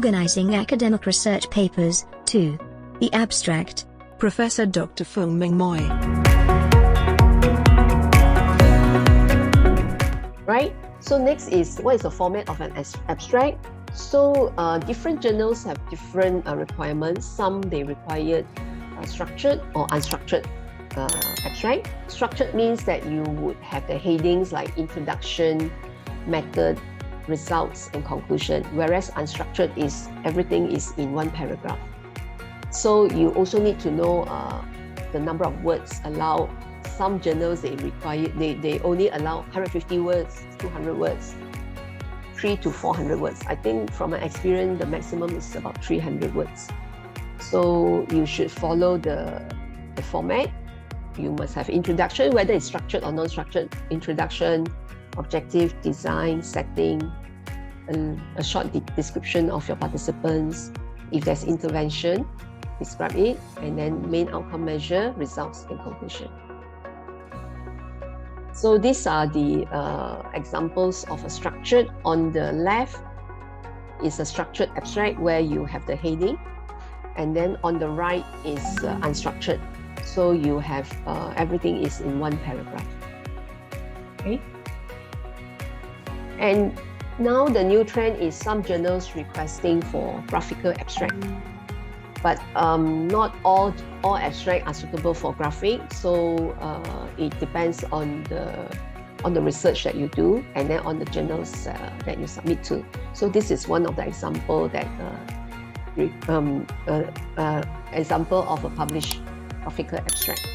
Organizing academic research papers. 2. The abstract. Professor Dr. Fung Meng Moi. Right? So next is, what is the format of an abstract? So different journals have different requirements. Some they require structured or unstructured abstract. Structured means that you would have the headings like introduction, method, results, and conclusion, whereas unstructured is everything is in one paragraph. So you also need to know the number of words allowed. Some journals they only allow 150 words, 200 words, 300 to 400 words. I think from my experience, the maximum is about 300 words. So you should follow the format. You must have introduction, whether it's structured or non-structured. Introduction, objective, design, setting, a short description of your participants. If there's intervention, describe it, and then main outcome measure, results, and conclusion. So these are the examples of a structured. On the left is a structured abstract where you have the heading, and then on the right is unstructured. So you have everything is in one paragraph. Okay. And now the new trend is some journals requesting for graphical abstract. But not all abstracts are suitable for graphic, so it depends on the research that you do, and then on the journals that you submit to. So this is one of the example that example of a published graphical abstract.